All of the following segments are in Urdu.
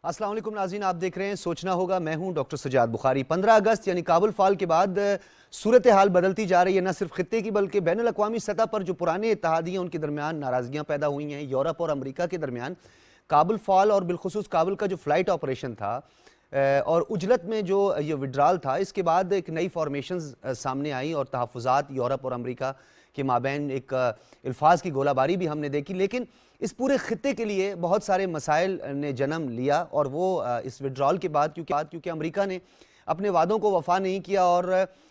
السلام علیکم ناظرین، آپ دیکھ رہے ہیں سوچنا ہوگا۔ میں ہوں ڈاکٹر سجاد بخاری۔ 15 اگست یعنی کابل فال کے بعد صورتحال بدلتی جا رہی ہے، نہ صرف خطے کی بلکہ بین الاقوامی سطح پر جو پرانے اتحادی ہیں ان کے درمیان ناراضگیاں پیدا ہوئی ہیں۔ یورپ اور امریکہ کے درمیان کابل فال اور بالخصوص کابل کا جو فلائٹ آپریشن تھا اور اجلت میں جو یہ وڈرال تھا، اس کے بعد ایک نئی فارمیشنز سامنے آئیں اور تحفظات یورپ اور امریکہ کے مابین ایک الفاظ کی گولہ باری بھی ہم نے دیکھی۔ لیکن اس پورے خطے کے لیے بہت سارے مسائل نے جنم لیا، اور وہ اس وڈرال کے بعد کیونکہ امریکہ نے اپنے وعدوں کو وفا نہیں کیا اور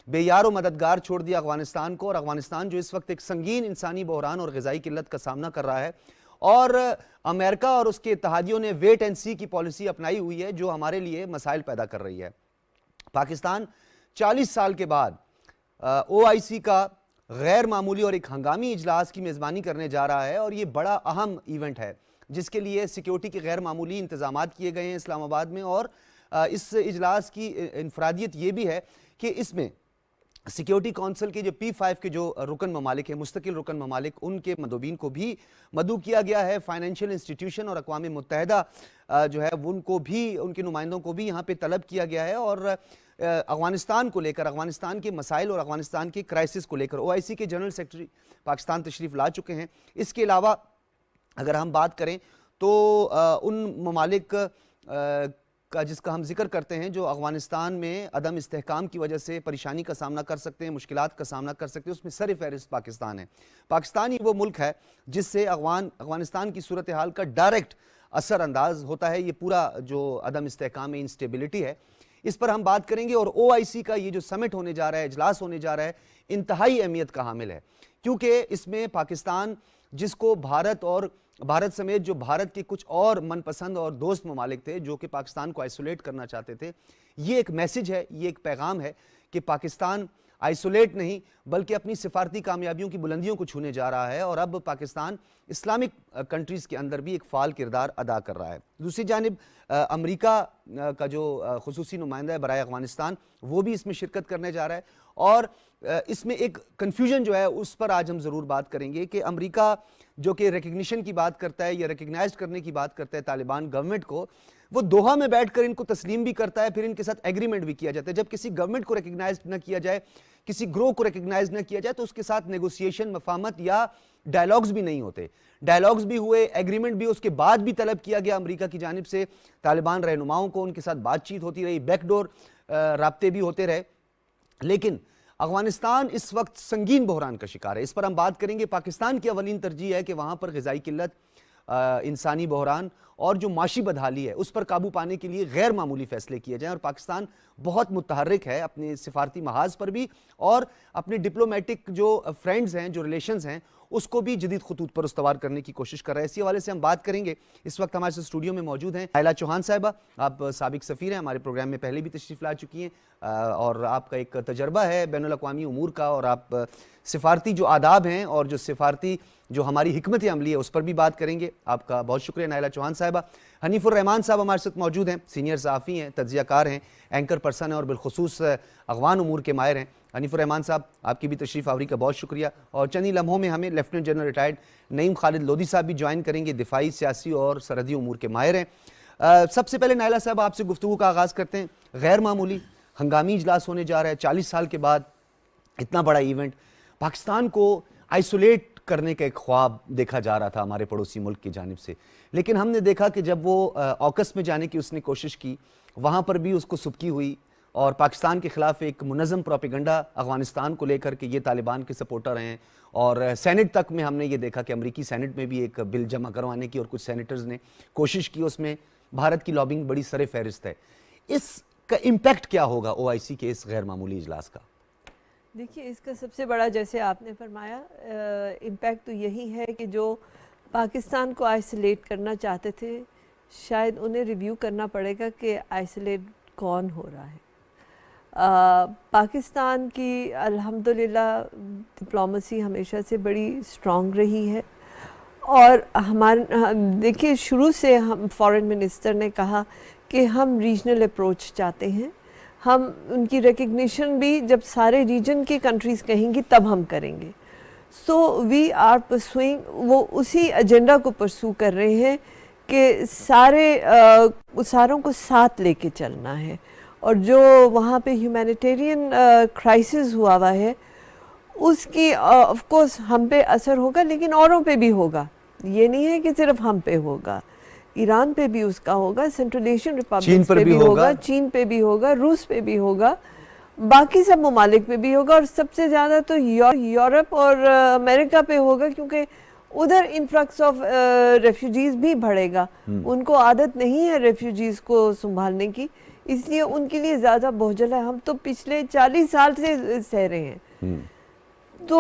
بے یار و مددگار چھوڑ دیا افغانستان کو، اور افغانستان جو اس وقت ایک سنگین انسانی بحران اور غذائی قلت کا سامنا کر رہا ہے، اور امریکہ اور اس کے اتحادیوں نے ویٹ اینڈ سی کی پالیسی اپنائی ہوئی ہے جو ہمارے لیے مسائل پیدا کر رہی ہے۔ پاکستان 40 سال کے بعد OIC کا غیر معمولی اور ایک ہنگامی اجلاس کی میزبانی کرنے جا رہا ہے، اور یہ بڑا اہم ایونٹ ہے جس کے لیے سیکیورٹی کے غیر معمولی انتظامات کیے گئے ہیں اسلام آباد میں۔ اور اس اجلاس کی انفرادیت یہ بھی ہے کہ اس میں سیکیورٹی کونسل کے جو P5 کے جو رکن ممالک ہیں، مستقل رکن ممالک، ان کے مندوبین کو بھی مدعو کیا گیا ہے۔ فائنینشیل انسٹیٹیوشن اور اقوام متحدہ جو ہے ان کو بھی، ان کے نمائندوں کو بھی یہاں پہ طلب کیا گیا ہے، اور افغانستان کو لے کر، افغانستان کے مسائل اور افغانستان کے کرائسس کو لے کر OIC کے جنرل سیکرٹری پاکستان تشریف لا چکے ہیں۔ اس کے علاوہ اگر ہم بات کریں تو ان ممالک کا جس کا ہم ذکر کرتے ہیں جو افغانستان میں عدم استحکام کی وجہ سے پریشانی کا سامنا کر سکتے ہیں، مشکلات کا سامنا کر سکتے ہیں، اس میں سر فہرست پاکستان ہے۔ پاکستان ہی وہ ملک ہے جس سے افغانستان کی صورتحال کا ڈائریکٹ اثر انداز ہوتا ہے۔ یہ پورا جو عدم استحکام ہے، انسٹیبلٹی ہے، اس پر ہم بات کریں گے۔ اور OIC کا یہ جو سمٹ ہونے جا رہا ہے، اجلاس ہونے جا رہا ہے، انتہائی اہمیت کا حامل ہے، کیونکہ اس میں پاکستان جس کو بھارت سمیت جو بھارت کے کچھ اور من پسند اور دوست ممالک تھے جو کہ پاکستان کو آئسولیٹ کرنا چاہتے تھے، یہ ایک میسج ہے، یہ ایک پیغام ہے کہ پاکستان آئسولیٹ نہیں بلکہ اپنی سفارتی کامیابیوں کی بلندیوں کو چھونے جا رہا ہے، اور اب پاکستان اسلامک کنٹریز کے اندر بھی ایک فعال کردار ادا کر رہا ہے۔ دوسری جانب امریکہ کا جو خصوصی نمائندہ ہے برائے افغانستان، وہ بھی اس میں شرکت کرنے جا رہا ہے، اور اس میں ایک کنفیوژن جو ہے اس پر آج ہم ضرور بات کریں گے کہ امریکہ جو کہ ریکگنیشن کی بات کرتا ہے یا ریکگنائزڈ کرنے کی بات کرتا ہے طالبان گورنمنٹ کو، وہ دوحہ میں بیٹھ کر ان کو تسلیم بھی کرتا ہے، پھر ان کے ساتھ ایگریمنٹ بھی کیا جاتا ہے۔ جب کسی گورنمنٹ کو ریکگنائزڈ نہ کیا جائے، کسی گروہ کو ریکگنائز نہ کیا جائے، تو اس کے ساتھ نیگوسیشن، مفاہمت یا ڈائلاگز بھی نہیں ہوتے۔ ڈائلاگز بھی ہوئے، ایگریمنٹ بھی، اس کے بعد بھی طلب کیا گیا امریکہ کی جانب سے طالبان رہنماؤں کو، ان کے ساتھ بات چیت ہوتی رہی، بیک ڈور رابطے بھی ہوتے رہے، لیکن افغانستان اس وقت سنگین بحران کا شکار ہے۔ اس پر ہم بات کریں گے۔ پاکستان کی اولین ترجیح ہے کہ وہاں پر غذائی قلت، انسانی بحران اور جو معاشی بدحالی ہے اس پر قابو پانے کے لیے غیر معمولی فیصلے کیے جائیں، اور پاکستان بہت متحرک ہے اپنے سفارتی محاذ پر بھی، اور اپنے ڈپلومیٹک جو فرینڈز ہیں، جو ریلیشنز ہیں، اس کو بھی جدید خطوط پر استوار کرنے کی کوشش کر رہا ہے۔ اسی حوالے سے ہم بات کریں گے۔ اس وقت ہمارے سے اسٹوڈیو میں موجود ہیں نائلہ چوہان صاحبہ، آپ سابق سفیر ہیں، ہمارے پروگرام میں پہلے بھی تشریف لا چکی ہیں، اور آپ کا ایک تجربہ ہے بین الاقوامی امور کا، اور آپ سفارتی جو آداب ہیں اور جو سفارتی جو ہماری حکمت عملی ہے اس پر بھی بات کریں گے۔ آپ کا بہت شکریہ نائلہ چوہان صاحبہ۔ حنیف الرحمان صاحب ہمارے ساتھ موجود ہیں، سینئر صحافی ہیں، تجزیہ کار ہیں، اینکر پرسن ہیں، اور بالخصوص افغان امور کے ماہر ہیں۔ حنیف الرحمان صاحب، آپ کی بھی تشریف آوری کا بہت شکریہ۔ اور چند ہی لمحوں میں ہمیں lieutenant general retired Naeem Khalid Lodhi صاحب بھی جوائن کریں گے، دفاعی، سیاسی اور سرحدی امور کے ماہر ہیں۔ سب سے پہلے نائلہ صاحب آپ سے گفتگو کا آغاز کرتے ہیں۔ غیر معمولی ہنگامی اجلاس ہونے جا رہا ہے، 40 سال کے بعد اتنا بڑا ایونٹ۔ پاکستان کو آئسولیٹ کرنے کا ایک خواب دیکھا جا رہا تھا ہمارے پڑوسی ملک کی جانب سے، لیکن ہم نے دیکھا کہ جب وہ اوکس میں جانے کی اس نے کوشش کی، وہاں پر بھی اس کو سبکی ہوئی، اور پاکستان کے خلاف ایک منظم پروپیگنڈا افغانستان کو لے کر کہ یہ طالبان کے سپورٹر ہیں، اور سینٹ تک میں ہم نے یہ دیکھا کہ امریکی سینٹ میں بھی ایک بل جمع کروانے کی اور کچھ سینیٹرز نے کوشش کی، اس میں بھارت کی لابنگ بڑی سر فہرست ہے۔ اس کا امپیکٹ کیا ہوگا OIC کے اس غیر معمولی اجلاس کا؟ دیکھیے، اس کا سب سے بڑا، جیسے آپ نے فرمایا، امپیکٹ تو یہی ہے کہ جو پاکستان کو آئسولیٹ کرنا چاہتے تھے، شاید انہیں ریویو کرنا پڑے گا کہ آئسولیٹ کون ہو رہا ہے۔ پاکستان کی الحمدللہ ڈپلومیسی ہمیشہ سے بڑی اسٹرانگ رہی ہے، اور دیکھیے شروع سے ہم فارن منسٹر نے کہا کہ ہم ریجنل اپروچ چاہتے ہیں، ہم ان کی ریکگنیشن بھی جب سارے ریجن کی کنٹریز کہیں گی تب ہم کریں گے۔ سو وی آر پرسوئنگ، وہ اسی ایجنڈا کو پرسو کر رہے ہیں کہ ساروں کو ساتھ لے کے چلنا ہے، اور جو وہاں پہ ہیومینیٹیرین کرائسس ہوا ہے اس کی آف کورس ہم پہ اثر ہوگا، لیکن اوروں پہ بھی ہوگا. یہ نہیں ہے کہ صرف ہم پہ ہوگا، ایران پہ بھی اس کا ہوگا، سینٹرل ایشین ریپبلکس پہ بھی ہوگا، چین پہ بھی ہوگا، روس پہ بھی ہوگا، باقی سب ممالک پہ بھی ہوگا، اور سب سے زیادہ تو یورپ اور امریکہ پہ ہوگا، کیونکہ ادھر انفلکس آف ریفیوجیز بھی بڑھے گا. ان کو عادت نہیں ہے ریفیوجیز کو سنبھالنے کی، اس لیے ان کے لیے زیادہ بوجھل ہے. ہم تو پچھلے 40 سال سے سہ رہے ہیں، تو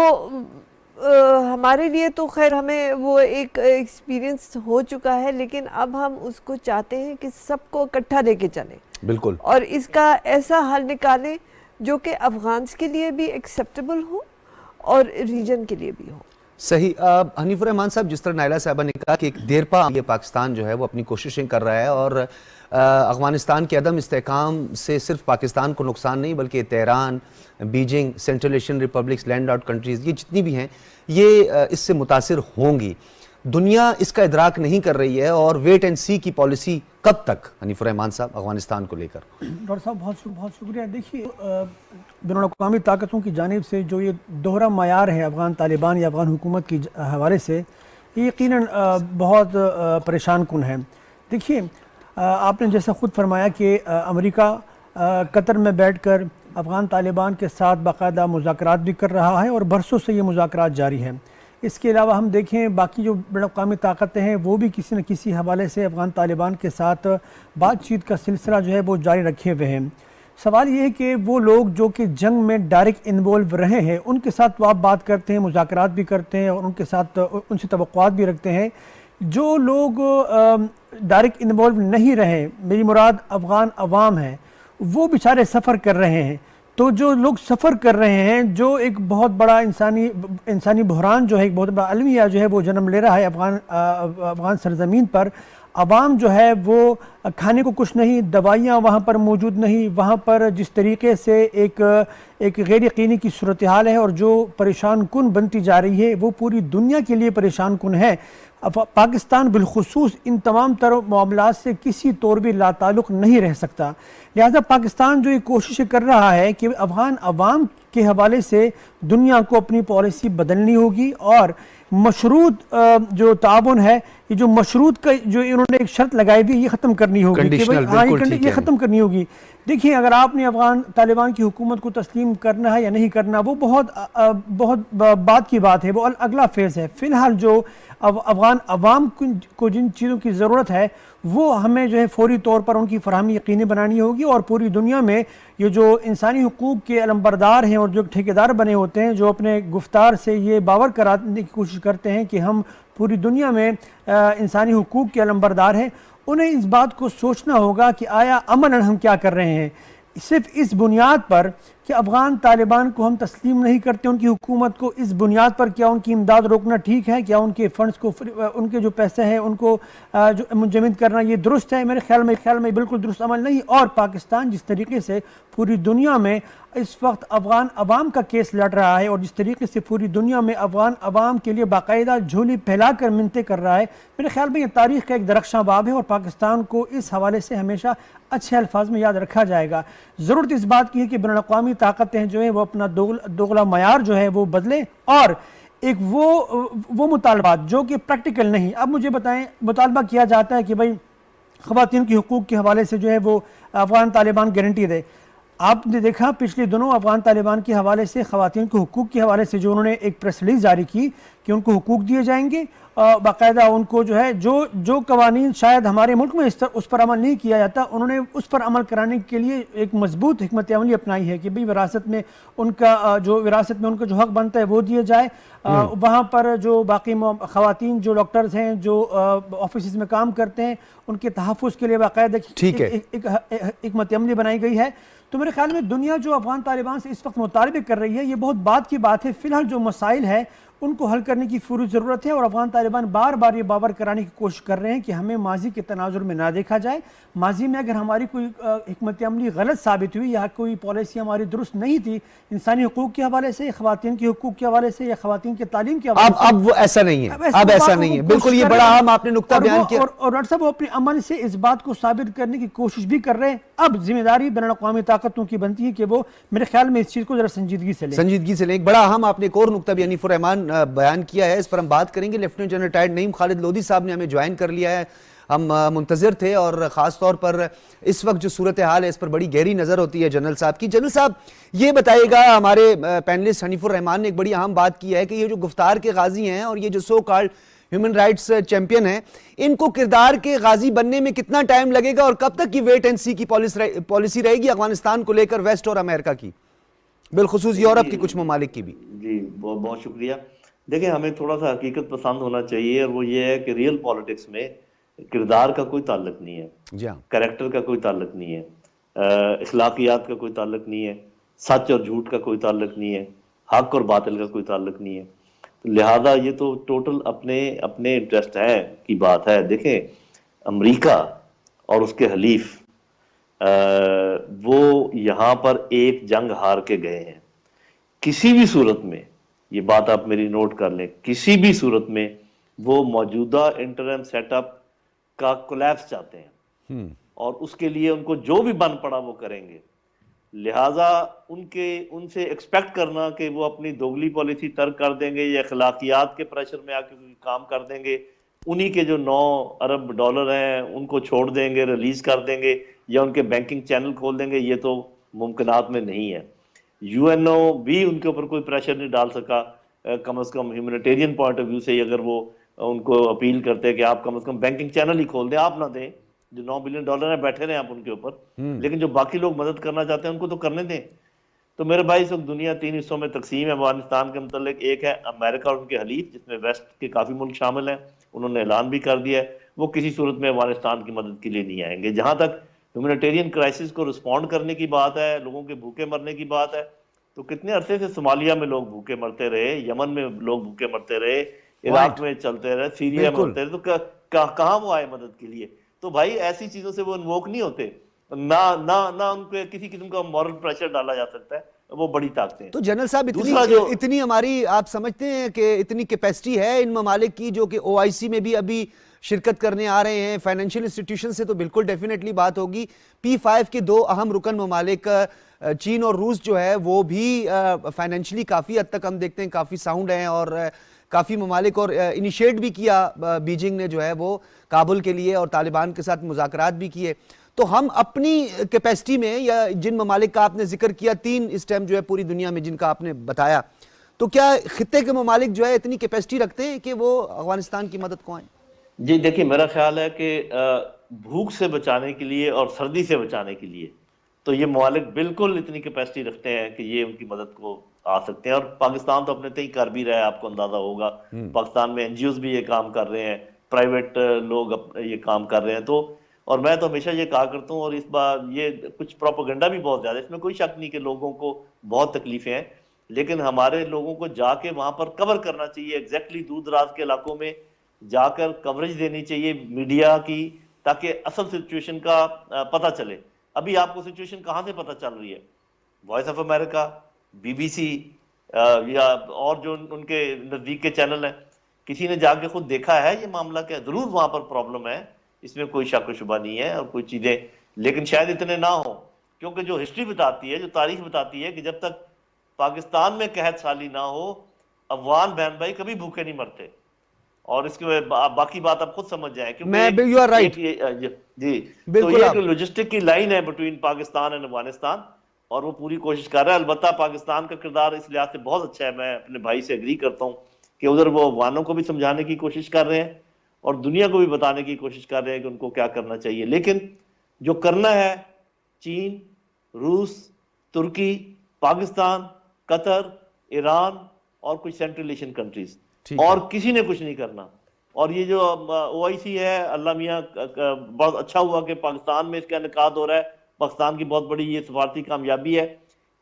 ہمارے لیے تو خیر ہمیں وہ ایک ایکسپیرینس ہو چکا ہے، لیکن اب ہم اس کو چاہتے ہیں کہ سب کو اکٹھا لے کے چلیں، بالکل، اور اس کا ایسا حل نکالیں جو کہ افغانس کے لیے بھی ایکسیپٹیبل ہو اور ریجن کے لیے بھی ہو. صحیح. حنیف الرحمان صاحب، جس طرح نائلہ صاحبہ نے کہا کہ ایک دیر پا یہ پاکستان جو ہے وہ اپنی کوششیں کر رہا ہے، اور افغانستان کے عدم استحکام سے صرف پاکستان کو نقصان نہیں بلکہ Tehran, Beijing, Central Asian republics, land out countries, یہ جتنی بھی ہیں یہ اس سے متاثر ہوں گی. دنیا اس کا ادراک نہیں کر رہی ہے، اور ویٹ اینڈ سی کی پالیسی کب تک حنیف الرحمان صاحب افغانستان کو لے کر؟ ڈاکٹر صاحب بہت شکریہ. دیکھیے، بین الاقوامی طاقتوں کی جانب سے جو یہ دوہرا معیار ہے افغان طالبان یا افغان حکومت کی حوالے سے، یہ یقیناً بہت پریشان کن ہے. دیکھیے، آپ نے جیسا خود فرمایا کہ امریکہ قطر میں بیٹھ کر افغان طالبان کے ساتھ باقاعدہ مذاکرات بھی کر رہا ہے، اور برسوں سے یہ مذاکرات جاری ہیں. اس کے علاوہ ہم دیکھیں باقی جو بین الاقوامی طاقتیں ہیں وہ بھی کسی نہ کسی حوالے سے افغان طالبان کے ساتھ بات چیت کا سلسلہ جو ہے وہ جاری رکھے ہوئے ہیں. سوال یہ ہے کہ وہ لوگ جو کہ جنگ میں ڈائریکٹ انوالو رہے ہیں ان کے ساتھ تو آپ بات کرتے ہیں، مذاکرات بھی کرتے ہیں، اور ان کے ساتھ ان سے توقعات بھی رکھتے ہیں. جو لوگ ڈائریکٹ انوالو نہیں رہے، میری مراد افغان عوام ہے، وہ بیچارے سفر کر رہے ہیں. تو جو لوگ سفر کر رہے ہیں، جو ایک بہت بڑا انسانی بحران جو ہے، ایک بہت بڑا المیہ جو ہے وہ جنم لے رہا ہے افغان سرزمین پر. عوام جو ہے وہ کھانے کو کچھ نہیں، دوائیاں وہاں پر موجود نہیں، وہاں پر جس طریقے سے ایک غیر یقینی کی صورتحال ہے، اور جو پریشان کن بنتی جا رہی ہے وہ پوری دنیا کے لیے پریشان کن ہے. پاکستان بالخصوص ان تمام تر معاملات سے کسی طور بھی لا تعلق نہیں رہ سکتا. لہذا پاکستان جو یہ کوشش کر رہا ہے کہ افغان عوام کے حوالے سے دنیا کو اپنی پالیسی بدلنی ہوگی، اور مشروط جو تعاون ہے، یہ جو مشروط کا جو انہوں نے ایک شرط لگائی بھی، یہ ختم کرنی ہوگی کہ یہ ختم کرنی ہوگی. دیکھیں، اگر آپ نے افغان طالبان کی حکومت کو تسلیم کرنا ہے یا نہیں کرنا، وہ بہت بات کی بات ہے، وہ اگلا فیز ہے. فی الحال جو افغان عوام کو جن چیزوں کی ضرورت ہے وہ ہمیں جو ہے فوری طور پر ان کی فراہمی یقینی بنانی ہوگی، اور پوری دنیا میں یہ جو انسانی حقوق کے علمبردار ہیں اور جو ٹھیکیدار بنے ہوتے ہیں، جو اپنے گفتار سے یہ باور کرانے کی کوشش کرتے ہیں کہ ہم پوری دنیا میں انسانی حقوق کے علمبردار ہیں، انہیں اس بات کو سوچنا ہوگا کہ آیا عملاً ہم کیا کر رہے ہیں. صرف اس بنیاد پر کہ افغان طالبان کو ہم تسلیم نہیں کرتے ان کی حکومت کو، اس بنیاد پر کیا ان کی امداد روکنا ٹھیک ہے؟ کیا ان کے فنڈز کو، ان کے جو پیسے ہیں ان کو جو منجمد کرنا یہ درست ہے؟ میرے خیال میں بالکل درست عمل نہیں. اور پاکستان جس طریقے سے پوری دنیا میں اس وقت افغان عوام کا کیس لڑ رہا ہے، اور جس طریقے سے پوری دنیا میں افغان عوام کے لیے باقاعدہ جھولی پھیلا کر منتیں کر رہا ہے، میرے خیال میں یہ تاریخ کا ایک درخشاں باب ہے، اور پاکستان کو اس حوالے سے ہمیشہ اچھے الفاظ میں یاد رکھا جائے گا. ضرورت اس بات کی ہے کہ بین الاقوامی طاقتیں جو ہیں وہ اپنا دوغلا معیار جو ہے وہ بدلیں، اور ایک وہ مطالبات جو کہ پریکٹیکل نہیں. اب مجھے بتائیں، مطالبہ کیا جاتا ہے کہ بھائی خواتین کی حقوق کے حوالے سے جو ہے وہ افغان طالبان گارنٹی دے. آپ نے دیکھا پچھلے دنوں افغان طالبان کے حوالے سے خواتین کے حقوق کے حوالے سے جو انہوں نے ایک پریس ریلیز جاری کی کہ ان کو حقوق دیے جائیں گے، باقاعدہ ان کو جو ہے جو قوانین شاید ہمارے ملک میں اس پر عمل نہیں کیا جاتا، انہوں نے اس پر عمل کرانے کے لیے ایک مضبوط حکمت عملی اپنائی ہے کہ بھئی وراثت میں ان کا جو حق بنتا ہے وہ دیے جائے. وہاں پر جو باقی خواتین جو ڈاکٹرز ہیں، جو آفیسز میں کام کرتے ہیں، ان کے تحفظ کے لیے باقاعدہ ایک حکمت عملی بنائی گئی ہے. تو میرے خیال میں دنیا جو افغان طالبان سے اس وقت مطالبے کر رہی ہے یہ بہت بات کی بات ہے. فی الحال جو مسائل ہے ان کو حل کرنے کی فوری ضرورت ہے، اور افغان طالبان بار بار یہ باور کرانے کی کوشش کر رہے ہیں کہ ہمیں ماضی کے تناظر میں نہ دیکھا جائے. ماضی میں اگر ہماری کوئی حکمت عملی غلط ثابت ہوئی یا کوئی پالیسی ہماری درست نہیں تھی انسانی حقوق کے حوالے سے، خواتین کے حقوق کے حوالے سے یا خواتین کے تعلیم کے حوالے سے، اب وہ ایسا نہیں ہے، اب ایسا نہیں ہے. بالکل یہ بڑا اہم آپ نے نقطہ بیان کیا. اور ڈاکٹر صاحب وہ اپنے عمل سے اس بات کو ثابت کرنے کی کوشش بھی کر رہے ہیں. اب ذمہ داری بین الاقوامی طاقتوں کی بنتی ہے کہ وہ میرے خیال میں اس چیز کو ذرا سنجیدگی سے لیں. ایک بڑا اہم آپ نے ایک اور نقطہ بھی حنیف الرحمان بیان کیا ہے، اس پر ہم بات کریں گے. Lieutenant general retired Naeem Khalid Lodhi صاحب نے ہمیں جوائن کر لیا ہے. ہم منتظر تھے، اور خاص طور پر اس وقت جو صورتحال ہے اس پر بڑی گہری نظر ہوتی ہے جنرل صاحب کی. جنرل صاحب یہ بتائیے گا، ہمارے پینلسٹ حنیف الرحمان نے ایک بڑی اہم بات کی ہے کہ یہ جو گفتار کے غازی ہیں اور یہ جو so called human rights champion ہیں، ان کو کردار کے غازی بننے میں کتنا ٹائم لگے گا، اور کب تک کی ویٹ اینڈ سی کی پالیسی رہے گی افغانستان کو لے کر، ویسٹ اور امریکہ کی، بالخصوص یورپ کی کچھ ممالک کی بھی؟ جی بہت شکریہ. دیکھیں ہمیں تھوڑا سا حقیقت پسند ہونا چاہیے، اور وہ یہ ہے کہ ریئل پالیٹکس میں کردار کا کوئی تعلق نہیں ہے، جی ہاں، کریکٹر کا کوئی تعلق نہیں ہے، اخلاقیات کا کوئی تعلق نہیں ہے، سچ اور جھوٹ کا کوئی تعلق نہیں ہے، حق اور باطل کا کوئی تعلق نہیں ہے. لہذا یہ تو ٹوٹل اپنے انٹرسٹ ہے کی بات ہے. دیکھیں امریکہ اور اس کے حلیف وہ یہاں پر ایک جنگ ہار کے گئے ہیں. کسی بھی صورت میں، یہ بات آپ میری نوٹ کر لیں، کسی بھی صورت میں وہ موجودہ انٹرم سیٹ اپ کا کولیپس چاہتے ہیں، اور اس کے لیے ان کو جو بھی بن پڑا وہ کریں گے. لہٰذا ان سے ایکسپیکٹ کرنا کہ وہ اپنی دوگلی پالیسی ترک کر دیں گے یا اخلاقیات کے پریشر میں آ کے کام کر دیں گے، انہی کے جو 9 ارب ڈالر ہیں ان کو چھوڑ دیں گے، ریلیز کر دیں گے، یا ان کے بینکنگ چینل کھول دیں گے، یہ تو ممکنات میں نہیں ہے. یو این او بھی ان کے اوپر کوئی پریشر نہیں ڈال سکا، کم از کم ہیومینیٹیرین پوائنٹ آف ویو سے. اگر وہ ان کو اپیل کرتے کہ آپ کم از کم بینکنگ چینل ہی کھول دیں، آپ نہ دیں، جو 9 بلین ڈالر ہیں بیٹھے رہے آپ ان کے اوپر، لیکن جو باقی لوگ مدد کرنا چاہتے ہیں ان کو تو کرنے دیں. تو میرے بھائی اس وقت دنیا 3 حصوں میں تقسیم ہے افغانستان کے متعلق. ایک ہے امریکہ اور ان کے حلیف، جس میں ویسٹ کے کافی ملک شامل ہیں، انہوں نے اعلان بھی کر دیا ہے وہ کسی صورت میں افغانستان کی مدد کے لیے نہیں آئیں گے. جہاں تک ہیومینیٹیرین کرائسس کو رسپونڈ کرنے کی بات ہے، لوگوں کے بھوکے مرنے کی بات ہے، تو کتنے عرصے سے صومالیہ میں لوگ بھوکے مرتے رہے، یمن میں لوگ بھوکے مرتے رہے، عراق میں چلتے رہے، سیریا میں مرتے رہے، تو کہاں وہ آئے مدد کے لیے؟ تو بھائی ایسی چیزوں سے وہ انووک نہیں ہوتے، نہ ان پہ کسی قسم کا مورل پریشر ڈالا جا سکتا ہے. وہ بڑی طاقتیں ہیں. تو جنرل صاحب اتنی ہماری آپ سمجھتے ہیں کہ اتنی کیپیسٹی ہے ان ممالک کی جو کہ او آئی سی میں بھی ابھی شرکت کرنے آ رہے ہیں؟ فائنینشیل انسٹیٹیوشن سے تو بالکل ڈیفینیٹلی بات ہوگی. P5 کے 2 اہم رکن ممالک چین اور روس جو ہے وہ بھی فائنینشلی کافی حد تک ہم دیکھتے ہیں کافی ساؤنڈ ہیں، اور کافی ممالک اور انیشیٹ بھی کیا بیجنگ نے جو ہے وہ کابل کے لیے، اور طالبان کے ساتھ مذاکرات بھی کیے. تو ہم اپنی کیپیسٹی میں، یا جن ممالک کا آپ نے ذکر کیا 3 اس ٹائم جو ہے پوری دنیا میں جن کا آپ نے بتایا، تو کیا خطے کے ممالک جو ہے اتنی کیپیسٹی رکھتے ہیں کہ وہ افغانستان کی مدد کو آئیں؟ جی دیکھیں میرا خیال ہے کہ بھوک سے بچانے کے لیے اور سردی سے بچانے کے لیے تو یہ ممالک بالکل اتنی کیپیسٹی رکھتے ہیں کہ یہ ان کی مدد کو آ سکتے ہیں. اور پاکستان تو اپنے تئیں کر بھی رہا ہے، آپ کو اندازہ ہوگا پاکستان میں این جی اوز بھی یہ کام کر رہے ہیں، پرائیویٹ لوگ یہ کام کر رہے ہیں. تو اور میں تو ہمیشہ یہ کہا کرتا ہوں، اور اس بار یہ کچھ پروپیگنڈا بھی بہت زیادہ ہے، اس میں کوئی شک نہیں کہ لوگوں کو بہت تکلیفیں ہیں، لیکن ہمارے لوگوں کو جا کے وہاں پر کور کرنا چاہیے، ایگزیکٹلی دور دراز کے علاقوں میں جا کر کوریج دینی چاہیے میڈیا کی، تاکہ اصل سچویشن کا پتہ چلے. ابھی آپ کو سچویشن کہاں سے پتہ چل رہی ہے؟ Voice of America, B B C, یا اور جو ان کے نزدیک کے چینل ہیں. کسی نے جا کے خود دیکھا ہے یہ معاملہ کیا؟ ضرور وہاں پر پرابلم ہے، اس میں کوئی شک و شبہ نہیں ہے، اور کوئی چیزیں، لیکن شاید اتنے نہ ہوں، کیونکہ جو ہسٹری بتاتی ہے، جو تاریخ بتاتی ہے کہ جب تک پاکستان میں قحط سالی نہ ہو افغان بہن بھائی کبھی بھوکے نہیں مرتے. اور اس کے باقی بات آپ خود سمجھ جائیں، جی تو یہ ایک لوجسٹک کی لائن ہے بٹوین پاکستان اور افغانستان، اور وہ پوری کوشش کر رہا ہے. البتہ پاکستان کا کردار اس لحاظ سے بہت اچھا ہے، میں اپنے بھائی سے اگری کرتا ہوں کہ ادھر وہ افغانوں کو بھی سمجھانے کی کوشش کر رہے ہیں اور دنیا کو بھی بتانے کی کوشش کر رہے ہیں کہ ان کو کیا کرنا چاہیے. لیکن جو کرنا ہے چین، روس، ترکی، پاکستان، قطر، ایران اور کچھ سینٹرل ایشین کنٹریز، اور کسی نے کچھ نہیں کرنا. اور یہ جو او آئی سی ہے، اللہ میاں بہت اچھا ہوا کہ پاکستان میں اس کا انعقاد ہو رہا ہے، پاکستان کی بہت بڑی یہ سفارتی کامیابی ہے.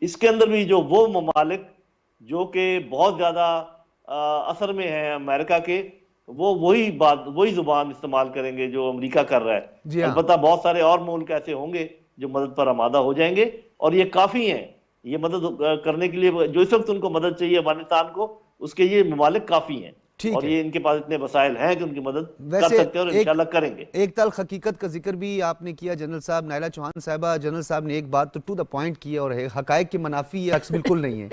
اس کے اندر بھی جو وہ ممالک جو کہ بہت زیادہ اثر میں ہیں امریکہ کے، وہ وہی زبان استعمال کریں گے جو امریکہ کر رہا ہے. جی ہاں. البتہ بہت سارے اور ملک ایسے ہوں گے جو مدد پر آمادہ ہو جائیں گے، اور یہ کافی ہیں. یہ مدد کرنے کے لیے جو اس وقت ان کو مدد چاہیے افغانستان کو، اس کے یہ ممالک کافی ہیں، اور یہ ان کے پاس اتنے وسائل ہیں کہ ان کی مدد کر سکتے ہیں، اور انشاءاللہ کریں گے. ایک تلخ حقیقت کا ذکر بھی آپ نے کیا جنرل صاحب. نائلہ چوہان صاحبہ، جنرل صاحب نے ایک بات تو ٹو دا پوائنٹ کی ہے، اور حقائق کے منافی یہ عکس بالکل نہیں ہے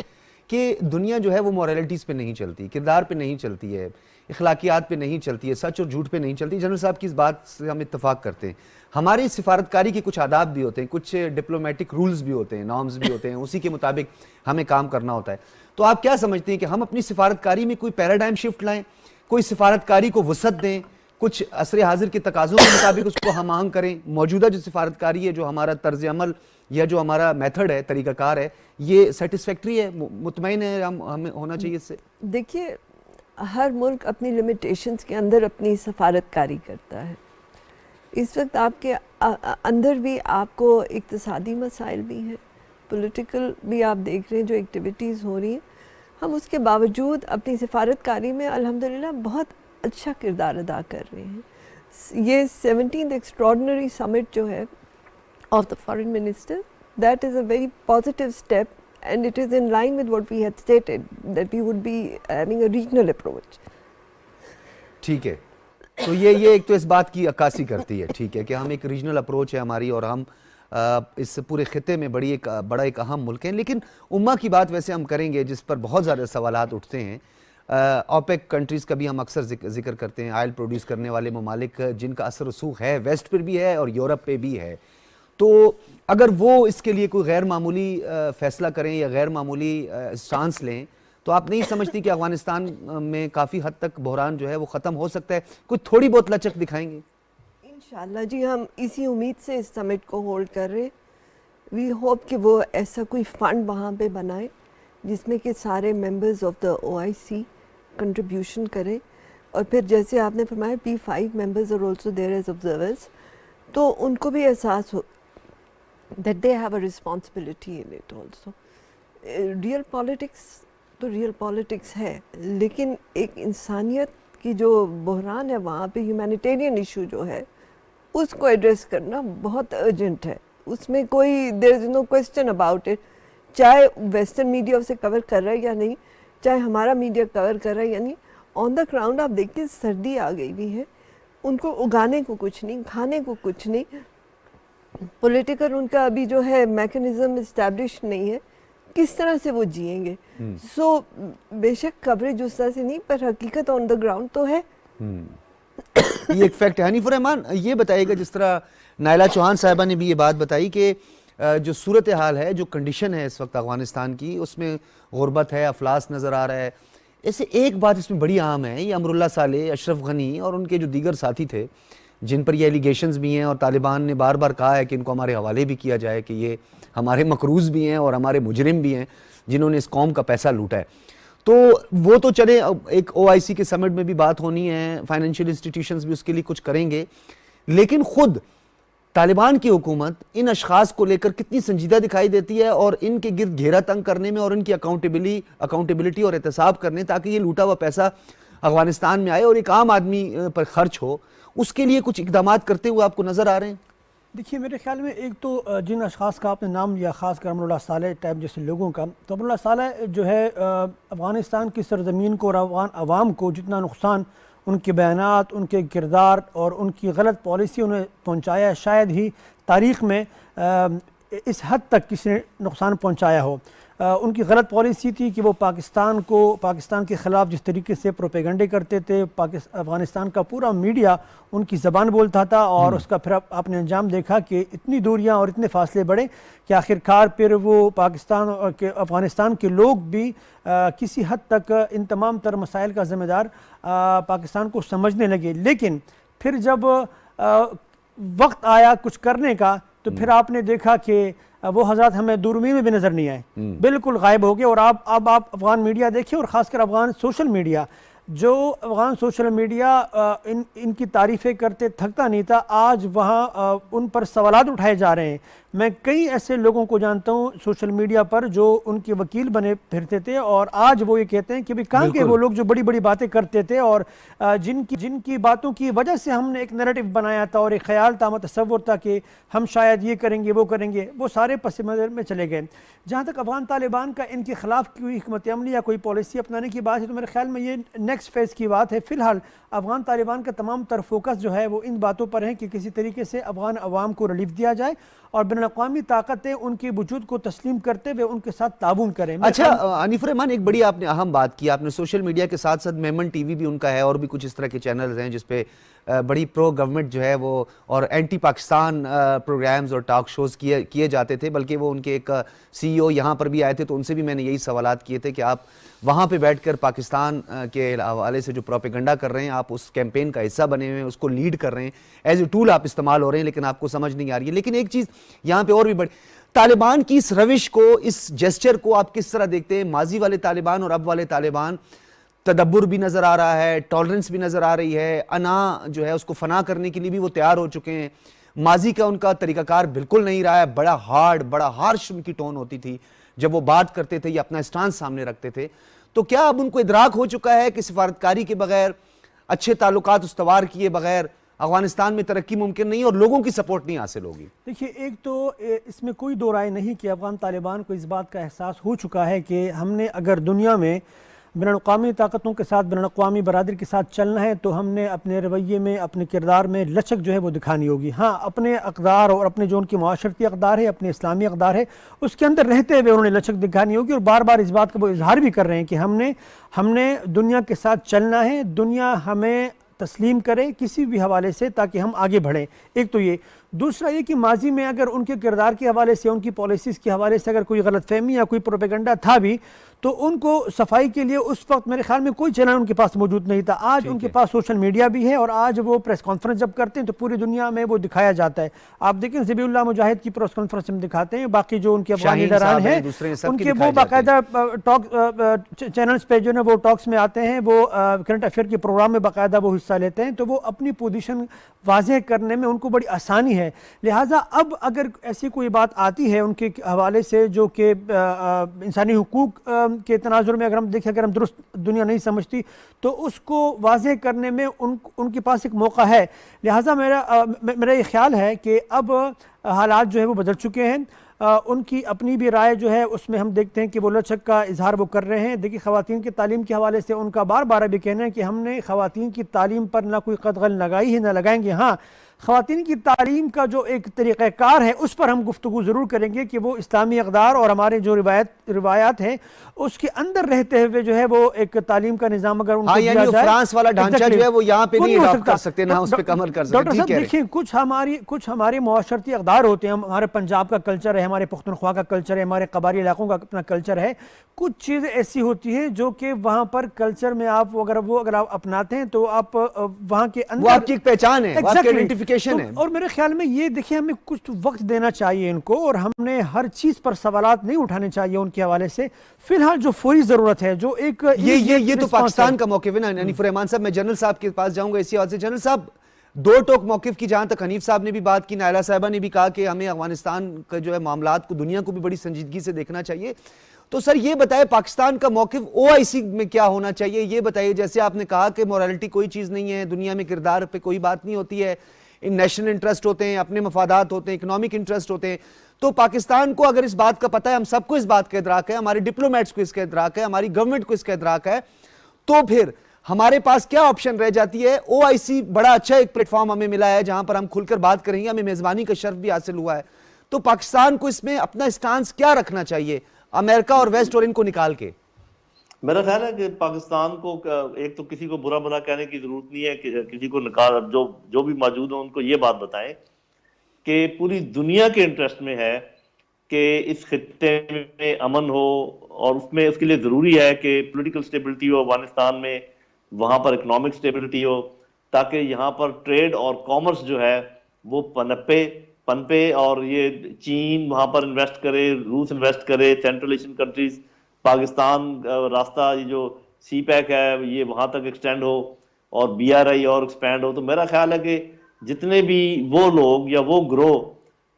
کہ دنیا جو ہے وہ موریلٹیز پہ نہیں چلتی، کردار پہ نہیں چلتی ہے، اخلاقیات پہ نہیں چلتی ہے، سچ اور جھوٹ پہ نہیں چلتی. جنرل صاحب کی اس بات سے ہم اتفاق کرتے ہیں. ہماری سفارتکاری کے کچھ آداب بھی ہوتے ہیں، کچھ ڈپلومیٹک رولز بھی ہوتے ہیں، نارمز بھی ہوتے ہیں، اسی کے مطابق ہمیں کام کرنا ہوتا ہے. تو آپ کیا سمجھتے ہیں کہ ہم اپنی سفارتکاری میں کوئی پیراڈائم شفٹ لائیں، کوئی سفارتکاری کو وسعت دیں، کچھ عصر حاضر کے تقاضوں کے مطابق اس کو ہم آہنگ کریں؟ موجودہ جو سفارتکاری ہے، جو ہمارا طرز عمل یا جو ہمارا میتھڈ ہے، طریقہ کار ہے، یہ سیٹسفیکٹری ہے، مطمئن ہے، ہمیں ہونا چاہیے اس سے؟ دیکھیے، ہر ملک اپنی لمیٹیشنز کے اندر اپنی سفارتکاری کرتا ہے. اس وقت آپ کے اندر بھی آپ کو اقتصادی مسائل بھی ہیں، پولیٹیکل بھی آپ دیکھ رہے ہیں جو ایکٹیویٹیز ہو رہی ہیں. ہم اس کے باوجود اپنی سفارتکاری میں الحمدللہ بہت اچھا کردار ادا کر رہے ہیں. یہ 17th ایکسٹراڈنری سمٹ جو ہے of the foreign minister, that is a very positive step, and it is in line with what we had stated, that we would be having a regional approach. ٹھیک ہے, تو یہ ایک تو اس بات کی عکاسی کرتی ہے, ٹھیک ہے, کہ ہم ایک ریجنل اپروچ ہے ہماری, اور ہم اس پورے خطے میں بڑا ایک اہم ملک ہیں. لیکن امہ کی بات ویسے ہم کریں گے جس پر بہت زیادہ سوالات اٹھتے ہیں. اوپیک کنٹریز کا بھی ہم اکثر ذکر کرتے ہیں, آئل پروڈیوس کرنے والے ممالک جن کا اثر رسوخ ہے ویسٹ پر بھی ہے اور یورپ پہ بھی ہے. تو اگر وہ اس کے لیے کوئی غیر معمولی فیصلہ کریں یا غیر معمولی سٹانس لیں, تو آپ نہیں سمجھتی کہ افغانستان میں کافی حد تک بحران جو ہے وہ ختم ہو سکتا ہے؟ کوئی تھوڑی بہت لچک دکھائیں گے؟ انشاءاللہ جی, ہم اسی امید سے اس سمٹ کو ہولڈ کر رہے. وی ہوپ کہ وہ ایسا کوئی فنڈ وہاں پہ بنائے جس میں کہ سارے members of the OIC contribution کریں, اور پھر جیسے آپ نے فرمایا P5 members are also there as observers, تو ان کو بھی احساس ہو that they have a responsibility in it also. Real politics تو ریئل پالیٹکس ہے, لیکن ایک انسانیت کی جو بحران ہے وہاں پہ ہیومینیٹیرین ایشو جو ہے اس کو ایڈریس کرنا بہت ارجنٹ ہے. اس میں کوئی there is no question about it, چاہے ویسٹرن میڈیا اسے کور کر رہا ہے یا نہیں, چاہے ہمارا میڈیا کور کر رہا ہے یا نہیں. آن دا گراؤنڈ آپ دیکھیں سردی آ گئی بھی ہے, ان کو اگانے کو کچھ نہیں, کھانے کو کچھ نہیں, پولیٹیکل ان کا ابھی جو ہے میکنزم اسٹیبلش نہیں ہے, کس طرح سے وہ جئیں گے. سو بے شک کوریج اس طرح سے نہیں, پر حقیقت آن دا گراؤنڈ تو ہے. یہ ایک فیکٹ ہے. حنیف الرحمان یہ بتائیے گا, جس طرح نائلہ چوہان صاحبہ نے بھی یہ بات بتائی کہ جو صورتحال ہے, جو کنڈیشن ہے اس وقت افغانستان کی, اس میں غربت ہے, افلاس نظر آ رہا ہے. ایسے ایک بات اس میں بڑی عام ہے, یہ امر اللہ صالح, اشرف غنی اور ان کے جو دیگر ساتھی تھے جن پر یہ ایلیگیشنز بھی ہیں, اور طالبان نے بار بار کہا ہے کہ ان کو ہمارے حوالے بھی کیا جائے کہ یہ ہمارے مقروض بھی ہیں اور ہمارے مجرم بھی ہیں جنہوں نے اس قوم کا پیسہ لوٹا ہے. تو وہ تو چلے, ایک OIC کے سمٹ میں بھی بات ہونی ہے, فائنینشیل انسٹیٹیوشنز بھی اس کے لیے کچھ کریں گے, لیکن خود طالبان کی حکومت ان اشخاص کو لے کر کتنی سنجیدہ دکھائی دیتی ہے, اور ان کے گرد گھیرا تنگ کرنے میں اور ان کی اکاؤنٹیبلٹی اور احتساب کرنے, تاکہ یہ لوٹا ہوا پیسہ افغانستان میں آئے اور ایک عام آدمی پر خرچ ہو, اس کے لیے کچھ اقدامات کرتے ہوئے آپ کو نظر آ رہے ہیں؟ دیکھیے میرے خیال میں ایک تو جن اشخاص کا آپ نے نام لیا, خاص کر امر اللہ صالح ٹائپ جیسے لوگوں کا, تو امر اللہ صالح جو ہے افغانستان کی سرزمین کو اور افغان عوام کو جتنا نقصان ان کے بیانات, ان کے کردار اور ان کی غلط پالیسی انہیں پہنچایا, شاید ہی تاریخ میں اس حد تک کسی نے نقصان پہنچایا ہو. ان کی غلط پالیسی تھی کہ وہ پاکستان کے خلاف جس طریقے سے پروپیگنڈے کرتے تھے, افغانستان کا پورا میڈیا ان کی زبان بولتا تھا, اور اس کا پھر آپ نے انجام دیکھا کہ اتنی دوریاں اور اتنے فاصلے بڑھے کہ آخرکار پھر وہ افغانستان کے لوگ بھی کسی حد تک ان تمام تر مسائل کا ذمہ دار پاکستان کو سمجھنے لگے. لیکن پھر جب وقت آیا کچھ کرنے کا, تو پھر آپ نے دیکھا کہ وہ حضرات ہمیں دوربین میں بھی نظر نہیں آئے, بالکل غائب ہو گئے. اور اب آپ افغان میڈیا دیکھیں, اور خاص کر افغان سوشل میڈیا, جو افغان سوشل میڈیا ان کی تعریفیں کرتے تھکتا نہیں تھا, آج وہاں ان پر سوالات اٹھائے جا رہے ہیں میں کئی ایسے لوگوں کو جانتا ہوں سوشل میڈیا پر جو ان کے وکیل بنے پھرتے تھے اور آج وہ یہ کہتے ہیں کہ بھی کہاں کے وہ لوگ جو بڑی بڑی باتیں کرتے تھے اور جن کی باتوں کی وجہ سے ہم نے ایک نیریٹو بنایا تھا اور ایک خیال تھا، تصور تھا کہ ہم شاید یہ کریں گے وہ کریں گے، وہ سارے پس منظر میں چلے گئے۔ جہاں تک افغان طالبان کا ان کے خلاف کوئی حکمت عملی یا کوئی پالیسی اپنانے کی بات ہے تو میرے خیال میں یہ نیکسٹ فیز کی بات ہے۔ فی الحال افغان طالبان کا تمام تر فوکس جو ہے وہ ان باتوں پر ہے کہ کسی طریقے سے افغان عوام کو ریلیف دیا جائے اور بین الاقوامی طاقتیں ان کے وجود کو تسلیم کرتے ہوئے ان کے ساتھ تعاون کریں۔ اچھا حنیف الرحمان، ایک بڑی آپ نے اہم بات کی، آپ نے سوشل میڈیا کے ساتھ ساتھ میمن ٹی وی بھی ان کا ہے اور بھی کچھ اس طرح کے چینلز ہیں جس پہ بڑی پرو گورنمنٹ جو ہے وہ اور اینٹی پاکستان پروگرامز اور ٹاک شوز کیے جاتے تھے، بلکہ وہ ان کے ایک سی او یہاں پر بھی آئے تھے تو ان سے بھی میں نے یہی سوالات کیے تھے کہ آپ وہاں پہ بیٹھ کر پاکستان کے حوالے سے جو پروپیگنڈا کر رہے ہیں، آپ اس کیمپین کا حصہ بنے ہوئے ہیں، اس کو لیڈ کر رہے ہیں، ایز اے ٹول آپ استعمال ہو رہے ہیں، لیکن آپ کو سمجھ نہیں آ رہی ہے۔ لیکن ایک چیز یہاں پہ اور بھی بڑی، طالبان کی اس روش کو، اس جیسچر کو آپ کس طرح دیکھتے ہیں؟ ماضی والے طالبان اور اب والے طالبان، تدبر بھی نظر آ رہا ہے، ٹالرنس بھی نظر آ رہی ہے، انا جو ہے اس کو فنا کرنے کے لیے بھی وہ تیار ہو چکے ہیں۔ ماضی کا ان کا طریقہ کار بالکل نہیں رہا ہے، بڑا ہارڈ، بڑا ہارش ان کی ٹون ہوتی تھی جب وہ بات کرتے تھے یا اپنا اسٹانس سامنے رکھتے تھے۔ تو کیا اب ان کو ادراک ہو چکا ہے کہ سفارتکاری کے بغیر، اچھے تعلقات استوار کیے بغیر افغانستان میں ترقی ممکن نہیں اور لوگوں کی سپورٹ نہیں حاصل ہوگی؟ دیکھیے، ایک تو اس میں کوئی دو رائے نہیں کہ افغان طالبان کو اس بات کا احساس ہو چکا ہے کہ ہم نے اگر دنیا میں بین الاقوامی طاقتوں کے ساتھ، بین الاقوامی برادری کے ساتھ چلنا ہے تو ہم نے اپنے رویے میں، اپنے کردار میں لچک جو ہے وہ دکھانی ہوگی۔ ہاں، اپنے اقدار اور اپنے جو ان کی معاشرتی اقدار ہے، اپنے اسلامی اقدار ہے، اس کے اندر رہتے ہوئے انہوں نے لچک دکھانی ہوگی اور بار بار اس بات کا وہ اظہار بھی کر رہے ہیں کہ ہم نے دنیا کے ساتھ چلنا ہے، دنیا ہمیں تسلیم کرے کسی بھی حوالے سے تاکہ ہم آگے بڑھیں۔ ایک تو یہ، دوسرا یہ کہ ماضی میں اگر ان کے کردار کے حوالے سے، ان کی پالیسیز کے حوالے سے اگر کوئی غلط فہمی یا کوئی پروپیگنڈا تھا بھی تو ان کو صفائی کے لیے اس وقت میرے خیال میں کوئی چینل ان کے پاس موجود نہیں تھا۔ آج ان کے پاس سوشل میڈیا بھی ہے اور آج وہ پریس کانفرنس جب کرتے ہیں تو پوری دنیا میں وہ دکھایا جاتا ہے۔ آپ دیکھیں ذبیح اللہ مجاہد کی پریس کانفرنس میں دکھاتے ہیں، باقی جو ان کے افغان لیڈران ہیں ان کے وہ باقاعدہ ٹاک چینلز پہ جو ہے وہ ٹاکس میں آتے ہیں، وہ کرنٹ افیئر کے پروگرام میں باقاعدہ وہ حصہ لیتے ہیں، تو وہ اپنی پوزیشن واضح کرنے میں ان کو بڑی آسانی ہے۔ لہٰذا اب اگر ایسی کوئی بات آتی ہے ان کے حوالے سے جو کہ انسانی حقوق کے تناظر میں اگر ہم دیکھیں، اگر ہم درست دنیا نہیں سمجھتی تو اس کو واضح کرنے میں ان کے پاس ایک موقع ہے۔ لہٰذا میرا یہ خیال ہے کہ اب حالات جو ہے وہ بدل چکے ہیں۔ ان کی اپنی بھی رائے جو ہے اس میں ہم دیکھتے ہیں کہ وہ لچک کا اظہار وہ کر رہے ہیں۔ دیکھیے، خواتین کی تعلیم کے حوالے سے ان کا بار بار ابھی کہنا ہے کہ ہم نے خواتین کی تعلیم پر نہ کوئی قدغن لگائی ہے، نہ لگائیں گے۔ ہاں، خواتین کی تعلیم کا جو ایک طریقہ کار ہے اس پر ہم گفتگو ضرور کریں گے کہ وہ اسلامی اقدار اور ہمارے جو روایات ہیں اس کے اندر رہتے ہوئے جو ہے وہ ایک تعلیم کا نظام اگر ان کو دیا جائے، فرانس والا ڈھانچہ جو ہے وہ یہاں پہ نہیں اڈاپٹ کر سکتے، نہ اس پہ عمل کر سکتے۔ ڈاکٹر صاحب دیکھیں، کچھ ہمارے معاشرتی اقدار ہوتے ہیں، ہمارے پنجاب کا کلچر ہے، ہمارے پختونخوا کا کلچر ہے، ہمارے قبائلی علاقوں کا اپنا کلچر ہے۔ کچھ چیزیں ایسی ہوتی ہیں جو کہ وہاں پر کلچر میں آپ اگر آپ اپناتے ہیں تو آپ وہاں کے اندر، وہ آپ کی ایک پہچان ہے، وہ آپ کی آئیڈینٹیفیکیشن ہے۔ اور میرے خیال میں یہ دیکھیں، ہمیں کچھ وقت دینا چاہیے ان کو اور ہم نے ہر چیز پر سوالات نہیں اٹھانے چاہیے ان کے حوالے سے۔ فی الحال جو فوری ضرورت ہے، جو ایک یہ تو پاکستان کا موقف ہے نا حنیف الرحمان صاحب۔ میں جنرل صاحب کے پاس جاؤں گا اسی حوالے سے۔ جنرل صاحب، دو ٹوک موقف کی، جہاں تک حنیف صاحب نے بھی بات کی، نائلہ صاحبہ نے بھی کہا کہ ہمیں افغانستان کا جو ہے معاملات کو، دنیا کو بھی بڑی سنجیدگی سے دیکھنا چاہیے۔ تو سر یہ بتائے پاکستان کا موقف او آئی سی میں کیا ہونا چاہیے؟ یہ بتائیے، جیسے آپ نے کہا کہ مورالٹی کوئی چیز نہیں ہے دنیا میں، کردار پہ کوئی بات نہیں ہوتی ہے، نیشنل انٹرسٹ ہوتے ہیں، اپنے مفادات ہوتے ہیں، اکنامک انٹرسٹ ہوتے ہیں۔ تو پاکستان کو اگر اس بات کا پتہ ہے، ہم سب کو اس بات کا ادراک ہے، ہمارے ڈپلومیٹس کو اس کا ادراک ہے، ہماری گورنمنٹ کو اس کا ادراک ہے، تو پھر ہمارے پاس کیا آپشن رہ جاتی ہے؟ او آئی سی بڑا اچھا ایک پلیٹ فارم ہمیں ملا ہے جہاں پر ہم کھل کر بات کریں گے، ہمیں میزبانی کا شرف بھی حاصل ہوا ہے۔ تو پاکستان کو اس میں اپنا اسٹانس کیا رکھنا چاہیے، امریکہ اور ویسٹ اور ان کو نکال کے؟ میرا خیال ہے کہ پاکستان کو ایک تو کسی کو برا بھلا کہنے کی ضرورت نہیں ہے، کہ کسی کو نکال، جو بھی موجود ہیں ان کو یہ بات بتائیں کہ پوری دنیا کے انٹرسٹ میں ہے کہ اس خطے میں امن ہو، اور اس کے لیے ضروری ہے کہ پولیٹیکل سٹیبلٹی ہو افغانستان میں، وہاں پر اکنامک سٹیبلٹی ہو، تاکہ یہاں پر ٹریڈ اور کامرس جو ہے وہ پنپے اور یہ چین وہاں پر انویسٹ کرے، روس انویسٹ کرے، سینٹرل ایشین کنٹریز، پاکستان راستہ یہ جو سی پیک ہے یہ وہاں تک ایکسٹینڈ ہو اور بی آر آئی اور ایکسپینڈ ہو۔ تو میرا خیال ہے کہ جتنے بھی وہ لوگ یا وہ گروہ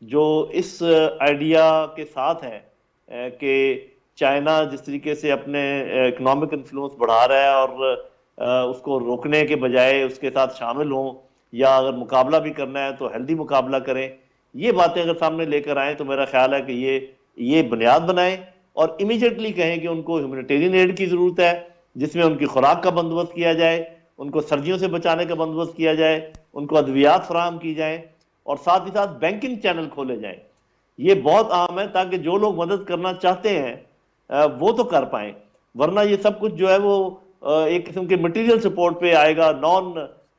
جو اس آئیڈیا کے ساتھ ہیں کہ چائنا جس طریقے سے اپنے اکنامک انفلوئنس بڑھا رہا ہے اور اس کو روکنے کے بجائے اس کے ساتھ شامل ہوں، یا اگر مقابلہ بھی کرنا ہے تو ہیلدی مقابلہ کریں، یہ باتیں اگر سامنے لے کر آئیں تو میرا خیال ہے کہ یہ بنیاد بنائیں اور امیجیٹلی کہیں کہ ان کو ہیومینیٹیرین ایڈ کی ضرورت ہے، جس میں ان کی خوراک کا بندوبست کیا جائے، ان کو سردیوں سے بچانے کا بندوبست کیا جائے، ان کو ادویات فراہم کی جائیں، اور ساتھ ہی ساتھ بینکنگ چینل کھولے جائیں۔ یہ بہت اہم ہے تاکہ جو لوگ مدد کرنا چاہتے ہیں وہ تو کر پائیں، ورنہ یہ سب کچھ جو ہے وہ ایک قسم کے مٹیریل سپورٹ پہ آئے گا، نان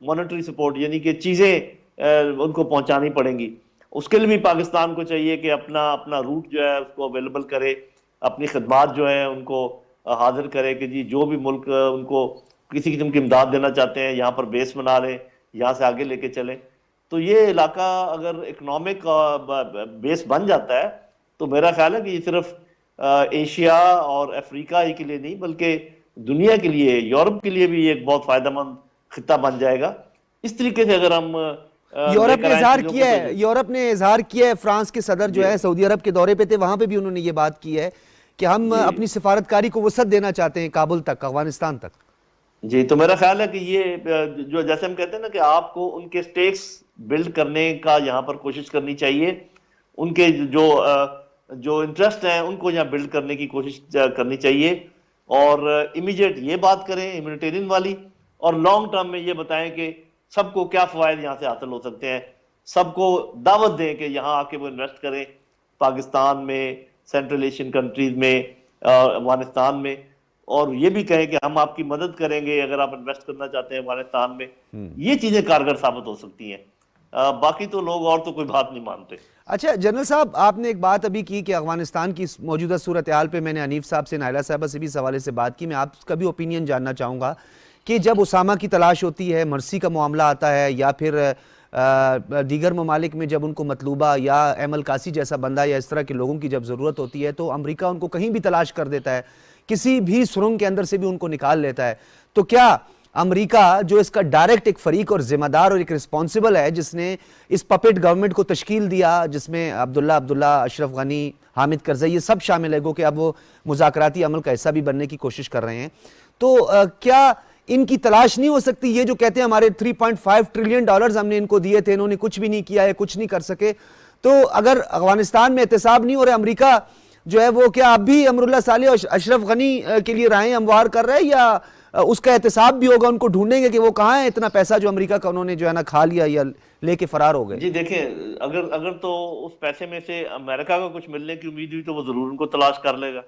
مانیٹری سپورٹ، یعنی کہ چیزیں ان کو پہنچانی پڑیں گی۔ اس کے لیے بھی پاکستان کو چاہیے کہ اپنا روٹ جو ہے اس کو اویلیبل کرے، اپنی خدمات جو ہیں ان کو حاضر کرے کہ جی جو بھی ملک ان کو کسی قسم کی امداد دینا چاہتے ہیں یہاں پر بیس بنا لیں، یہاں سے آگے لے کے چلیں۔ تو یہ علاقہ اگر اکنامک بیس بن جاتا ہے تو میرا خیال ہے کہ یہ صرف ایشیا اور افریقہ ہی کے لیے نہیں بلکہ دنیا کے لیے، یورپ کے لیے بھی ایک بہت فائدہ مند خطہ بن جائے گا۔ اس طریقے سے اگر ہم یورپ نے اظہار کیا ہے، فرانس کے صدر جو ہے سعودی عرب کے دورے پہ تھے، وہاں پہ بھی انہوں نے یہ بات کی ہے کہ ہم اپنی سفارتکاری کو وسعت دینا چاہتے ہیں کابل تک، افغانستان تک۔ جی، تو میرا خیال ہے کہ یہ جو جیسے ہم کہتے ہیں نا کہ آپ کو ان کے سٹیکس بلڈ کرنے کا یہاں پر کوشش کرنی چاہیے، ان کے جو انٹرسٹ ہیں ان کو یہاں بلڈ کرنے کی کوشش کرنی چاہیے، اور امیجیٹ یہ بات کریں ہیومینیٹیرین والی، اور لانگ ٹرم میں یہ بتائیں کہ سب کو کیا فوائد یہاں سے حاصل ہو سکتے ہیں، سب کو دعوت دیں کہ یہاں آ کے وہ انویسٹ کریں، پاکستان میں، سینٹرل ایشین کنٹریز میں، افغانستان میں، اور یہ بھی کہیں کہ ہم آپ کی مدد کریں گے اگر آپ انویسٹ کرنا چاہتے ہیں افغانستان میں۔ یہ چیزیں کارگر ثابت ہو سکتی ہیں، باقی تو لوگ اور تو کوئی بات نہیں مانتے۔ اچھا جنرل صاحب، آپ نے ایک بات ابھی کی کہ افغانستان کی موجودہ صورتحال پہ میں نے حنیف صاحب سے، نائلہ صاحبہ سے بھی اس حوالے سے بات کی، میں آپ کا بھی اوپینین جاننا چاہوں گا کہ جب اسامہ کی تلاش ہوتی ہے، مرسی کا معاملہ آتا ہے، یا پھر دیگر ممالک میں جب ان کو مطلوبہ یا ایمل قاسی جیسا بندہ یا اس طرح کے لوگوں کی جب ضرورت ہوتی ہے تو امریکہ ان کو کہیں بھی تلاش کر دیتا ہے، کسی بھی سرنگ کے اندر سے بھی ان کو نکال لیتا ہے۔ تو کیا امریکہ جو اس کا ڈائریکٹ ایک فریق اور ذمہ دار اور ایک رسپانسبل ہے، جس نے اس پپٹ گورنمنٹ کو تشکیل دیا، جس میں عبداللہ، اشرف غنی، حامد کرزئی، یہ سب شامل ہے، گو کہ اب وہ مذاکراتی عمل کا حصہ بھی بننے کی کوشش کر رہے ہیں، تو کیا ان کی تلاش نہیں ہو سکتی؟ یہ جو کہتے ہیں ہمارے 3.5 ٹریلین ڈالرز ہم نے ان کو دیے تھے، انہوں نے کچھ بھی نہیں کیا ہے، کچھ نہیں کر سکے، تو اگر افغانستان میں احتساب نہیں ہو رہا، امریکہ جو ہے وہ کیا اب بھی امراللہ صالح اور اشرف غنی کے لیے راہیں ہموار کر رہا ہے، یا اس کا احتساب بھی ہوگا، ان کو ڈھونڈیں گے کہ وہ کہاں ہے اتنا پیسہ جو امریکہ کا انہوں نے جو ہے نا کھا لیا یا لے کے فرار ہو گئے؟ جی دیکھیں، اگر تو اس پیسے میں سے امریکہ کا کچھ ملنے کی امید ہوئی تو وہ ضرور ان کو تلاش کر لے گا،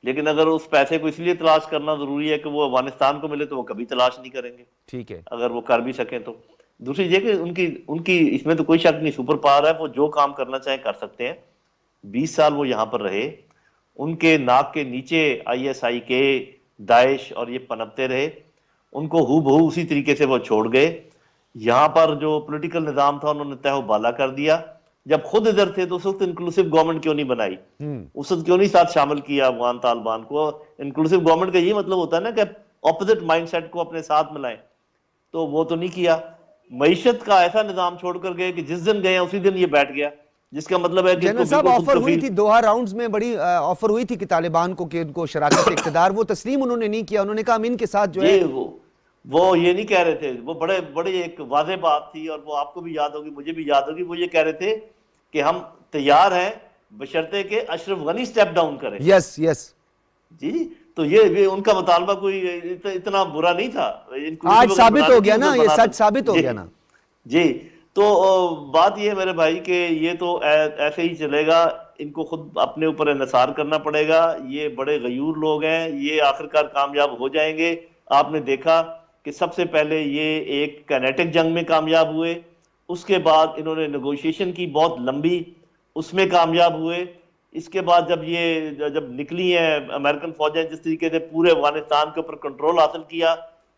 لیکن اگر اس پیسے کو اس لیے تلاش کرنا ضروری ہے کہ وہ افغانستان کو ملے تو وہ کبھی تلاش نہیں کریں گے، ٹھیک ہے، اگر وہ کر بھی سکیں تو۔ دوسری یہ کہ ان کی اس میں تو کوئی شک نہیں، سپر پاور ہے، وہ جو کام کرنا چاہیں کر سکتے ہیں۔ 20 سال وہ یہاں پر رہے، ان کے ناک کے نیچے ISI کے، داعش اور یہ پنپتے رہے، ان کو ہو بہو اسی طریقے سے وہ چھوڑ گئے۔ یہاں پر جو پولیٹیکل نظام تھا انہوں نے تہو بالا کر دیا۔ جب خود ادھر تھے تو اس وقت انکلوسیو گورنمنٹ کیوں نہیں بنائی، اس وقت کیوں نہیں ساتھ شامل کیا افغان طالبان کو؟ انکلوسیو گورنمنٹ کا یہ مطلب ہوتا ہے نا کہ اپوزٹ مائنڈ سیٹ کو اپنے ساتھ ملائیں، تو وہ تو نہیں کیا۔ معیشت کا ایسا نظام چھوڑ کر گئے کہ جس دن گئے اسی دن یہ بیٹھ گیا، جس کا مطلب ہے کہ جنرل صاحب آفر ہوئی تھی، دوحہ راؤنڈز میں بڑی آفر ہوئی تھی کہ طالبان کو کہ ان کو شراکت اقتدار، وہ تسلیم انہوں نے نہیں کیا، انہوں نے کہا ہم ان کے ساتھ جو ہے وہ یہ نہیں کہہ رہے تھے، وہ بڑے ایک واضح بات تھی، اور وہ آپ کو بھی یاد ہوگی، مجھے بھی یاد ہوگی، وہ یہ کہہ رہے تھے کہ ہم تیار ہیں بشرطے کہ اشرف غنی سٹیپ ڈاؤن کرے۔ یس جی، تو یہ ان کا مطالبہ کوئی اتنا برا نہیں تھا، آج ثابت ہو گیا نا، یہ سچ ثابت ہو گیا نا۔ جی، تو بات یہ ہے میرے بھائی کہ یہ تو ایسے ہی چلے گا، ان کو خود اپنے اوپر انحصار کرنا پڑے گا، یہ بڑے غیور لوگ ہیں، یہ آخرکار کامیاب ہو جائیں گے۔ آپ نے دیکھا کہ سب سے پہلے یہ ایک کینیٹک جنگ میں کامیاب ہوئے، اس کے بعد انہوں نے نیگوشیشن کی بہت لمبی، اس میں کامیاب ہوئے، اس کے بعد جب نکلی ہیں امریکن فوجیں جس طریقے سے پورے افغانستان کے اوپر کنٹرول حاصل کیا،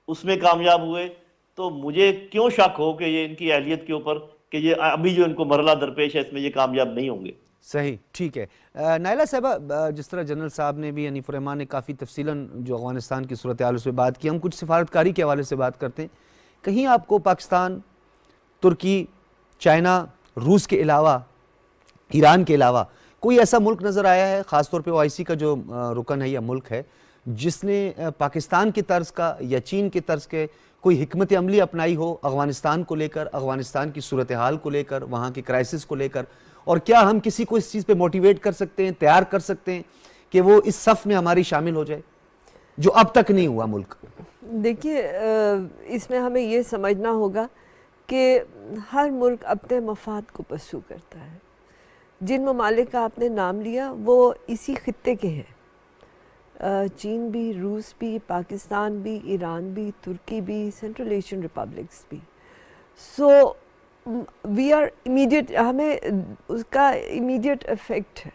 اس میں کامیاب ہوئے، تو مجھے کیوں شک ہو کہ یہ ان کی اہلیت کے اوپر کہ یہ ابھی جو ان کو مرحلہ درپیش ہے اس میں یہ کامیاب نہیں ہوں گے۔ صحیح، ٹھیک ہے۔ نائلہ صاحبہ، جس طرح جنرل صاحب نے بھی، حنیف الرحمان نے کافی تفصیلاً جو افغانستان کی صورتحال اس پہ بات کی، ہم کچھ سفارتکاری کے حوالے سے بات کرتے ہیں۔ کہیں آپ کو پاکستان، ترکی، چائنا، روس کے علاوہ ایران کے علاوہ کوئی ایسا ملک نظر آیا ہے, خاص طور پہ OIC کا جو رکن ہے یا ملک ہے, جس نے پاکستان کی طرز کا یا چین کی طرز کے کوئی حکمت عملی اپنائی ہو افغانستان کو لے کر, افغانستان کی صورتحال کو لے کر, وہاں کی کرائسس کو لے کر, اور کیا ہم کسی کو اس چیز پہ موٹیویٹ کر سکتے ہیں, تیار کر سکتے ہیں کہ وہ اس صف میں ہماری شامل ہو جائے, جو اب تک نہیں ہوا ملک؟ دیکھیے اس میں ہمیں یہ سمجھنا ہوگا کہ ہر ملک اپنے مفاد کو پرسو کرتا ہے. جن ممالک کا آپ نے نام لیا وہ اسی خطے کے ہیں, چین بھی, روس بھی, پاکستان بھی, ایران بھی, ترکی بھی, سینٹرل ایشین ریپبلکس بھی. سو وی آر امیڈیٹ, ہمیں اس کا امیڈیٹ افیکٹ ہے,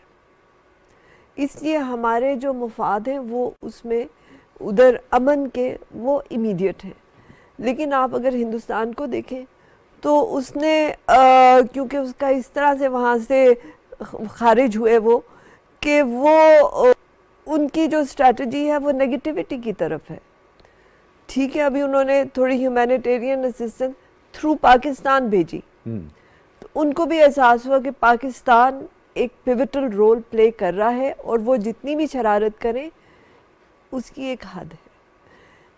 اس لیے ہمارے جو مفاد ہیں وہ اس میں ادھر امن کے وہ امیڈیٹ ہیں. لیکن آپ اگر ہندوستان کو دیکھیں تو اس نے کیونکہ اس کا اس طرح سے وہاں سے خارج ہوئے وہ کہ وہ ان کی جو اسٹریٹجی ہے وہ نیگیٹیوٹی کی طرف ہے. ٹھیک ہے, ابھی انہوں نے تھوڑی ہیومینیٹیرین اسسٹنس تھرو پاکستان بھیجی, تو ان کو بھی احساس ہوا کہ پاکستان ایک پیوٹل رول پلے کر رہا ہے اور وہ جتنی بھی شرارت کریں اس کی ایک حد ہے.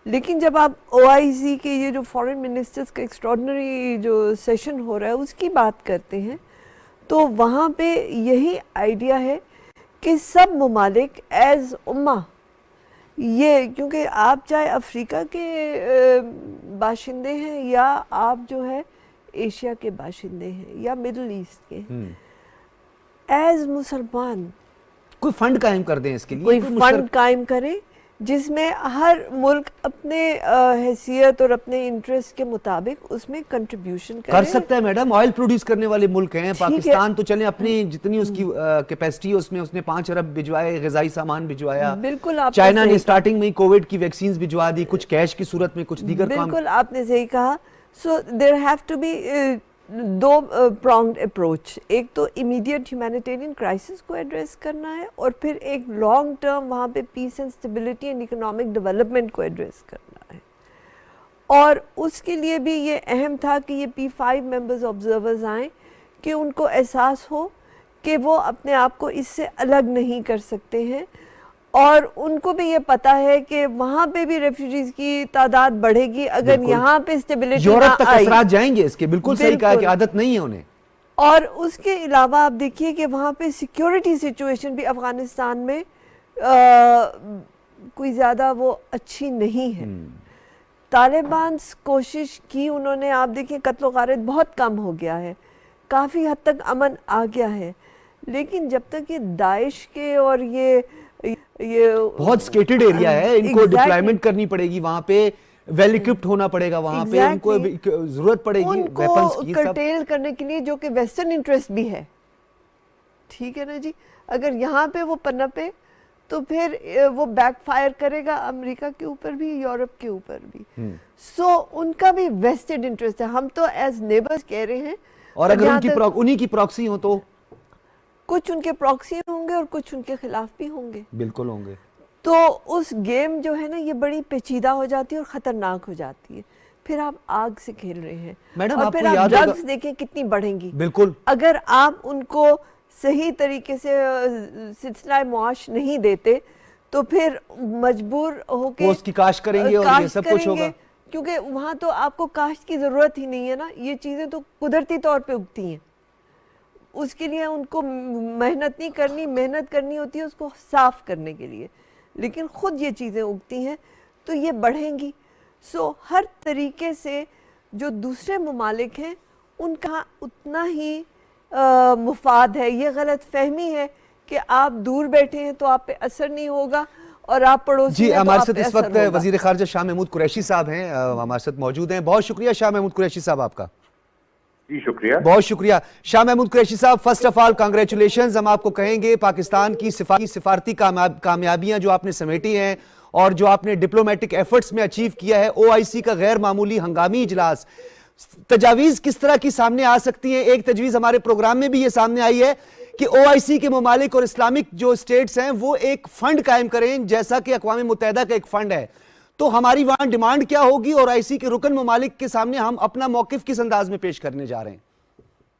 لیکن جب آپ OIC کے یہ جو فارن منسٹرز کا ایکسٹراڈنری جو سیشن ہو رہا ہے اس کی بات کرتے ہیں تو وہاں پہ یہی آئیڈیا ہے کہ سب ممالک ایز امہ, یہ کیونکہ آپ چاہے افریقہ کے باشندے ہیں یا آپ جو ہے ایشیا کے باشندے ہیں یا مڈل ایسٹ کے, ایز مسلمان کوئی فنڈ قائم کر دیں اس کے لیے, کوئی فنڈ قائم کریں جس میں ہر ملک اپنے حیثیت اور اپنے انٹرسٹ کے مطابق اس میں کنٹریبیوشن کر سکتا ہے. میڈم آئل پروڈیوس کرنے والے ملک ہیں, پاکستان تو چلیں اپنی جتنی اس کی کیپیسٹی ہے اس میں اس نے 5 ارب بھجوائے, غذائی سامان بھجوایا. بالکل, چائنا نے سٹارٹنگ میں کووڈ کی ویکسینز بھجوا دی, کچھ کیش کی صورت میں, کچھ دیگر کام. بالکل آپ نے صحیح کہا. So there have to be دو پرونگڈ اپروچ, ایک تو امیڈیٹ ہیومینیٹیرین کرائسس کو ایڈریس کرنا ہے اور پھر ایک لانگ ٹرم وہاں پہ peace and stability and economic development کو ایڈریس کرنا ہے. اور اس کے لیے بھی یہ اہم تھا کہ یہ P5 ممبرز آبزرورز آئیں کہ ان کو احساس ہو کہ وہ اپنے آپ کو اس سے الگ نہیں کر سکتے ہیں, اور ان کو بھی یہ پتا ہے کہ وہاں پہ بھی ریفیوجیز کی تعداد بڑھے گی اگر یہاں پہ اسٹیبلٹی نہ آئی. یورپ تک اثرات جائیں گے اس کے, بالکل صحیح کہا کہ عادت نہیں ہے انہیں. اور اس کے علاوہ آپ دیکھیے کہ وہاں پہ سیکیورٹی سچویشن بھی افغانستان میں کوئی زیادہ وہ اچھی نہیں ہے. طالبان کوشش کی انہوں نے, آپ دیکھیں قتل و غارت بہت کم ہو گیا ہے, کافی حد تک امن آ گیا ہے, لیکن جب تک یہ داعش کے اور یہ بہت سکیٹڈ ایریا ہے, ان کو ڈپلائمنٹ کرنی پڑے گی وہاں پہ, ویل اکوپڈ ہونا پڑے گا وہاں پہ, ان کو ضرورت پڑے گی ویپنز کی, ان کو کرٹیل کرنے کے لیے, جو کہ ویسٹرن انٹرسٹ بھی ہے. ٹھیک ہے نا جی, اگر یہاں پہ وہ پنپے تو پھر وہ بیک فائر کرے گا امریکہ کے اوپر بھی, یورپ کے اوپر بھی. سو ان کا بھی ویسٹڈ انٹرسٹ ہے. ہم تو ایز نیبرز کہہ رہے ہیں, اور اگر انہی کی پراکسی ہوں تو کچھ ان کے پراکسی ہوں گے اور کچھ ان کے خلاف بھی ہوں گے. بالکل ہوں گے. تو اس گیم جو ہے نا یہ بڑی پیچیدہ ہو جاتی ہے اور خطرناک ہو جاتی ہے. پھر آپ آگ سے کھیل رہے ہیں, اور پھر آپ ڈرگز دیکھیں کتنی بڑھیں گی. بالکل, اگر آپ ان کو صحیح طریقے سے سلسلہ معاش نہیں دیتے تو پھر مجبور ہو کے اس کی کاشت کریں گے اور یہ سب کچھ ہوگا, کیونکہ وہاں تو آپ کو کاشت کی ضرورت ہی نہیں ہے نا, یہ چیزیں تو قدرتی طور پہ اگتی ہیں. اس کے لیے ان کو محنت نہیں کرنی, محنت کرنی ہوتی ہے اس کو صاف کرنے کے لیے, لیکن خود یہ چیزیں اگتی ہیں تو یہ بڑھیں گی. سو ہر طریقے سے جو دوسرے ممالک ہیں ان کا اتنا ہی مفاد ہے. یہ غلط فہمی ہے کہ آپ دور بیٹھے ہیں تو آپ پہ اثر نہیں ہوگا اور آپ پڑوسی جی. ہیں تو ہمارے آپ ساتھ پہ اس اثر وقت ہوگا. وزیر خارجہ شاہ محمود قریشی صاحب ہیں, ہمارے ساتھ موجود ہیں. بہت شکریہ شاہ محمود قریشی صاحب آپ کا. جی شکریہ, بہت شکریہ. شاہ محمود قریشی صاحب, فرسٹ آف آل کانگریچولیشنز ہم آپ کو کہیں گے. پاکستان کی سفارتی کامیابیاں جو آپ نے سمیٹی ہیں اور جو آپ نے ڈپلومیٹک ایفرٹس میں اچیو کیا ہے, OIC کا غیر معمولی ہنگامی اجلاس, تجاویز کس طرح کی سامنے آ سکتی ہیں؟ ایک تجویز ہمارے پروگرام میں بھی یہ سامنے آئی ہے کہ OIC کے ممالک اور اسلامک جو اسٹیٹس ہیں وہ ایک فنڈ قائم کریں جیسا کہ اقوام متحدہ کا ایک فنڈ ہے. تو ہماری وہاں ڈیمانڈ کیا ہوگی اور OIC کے رکن ممالک کے سامنے ہم اپنا موقف کس انداز میں پیش کرنے جا رہے ہیں؟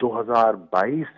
2022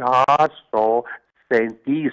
437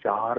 4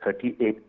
38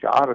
4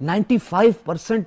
95%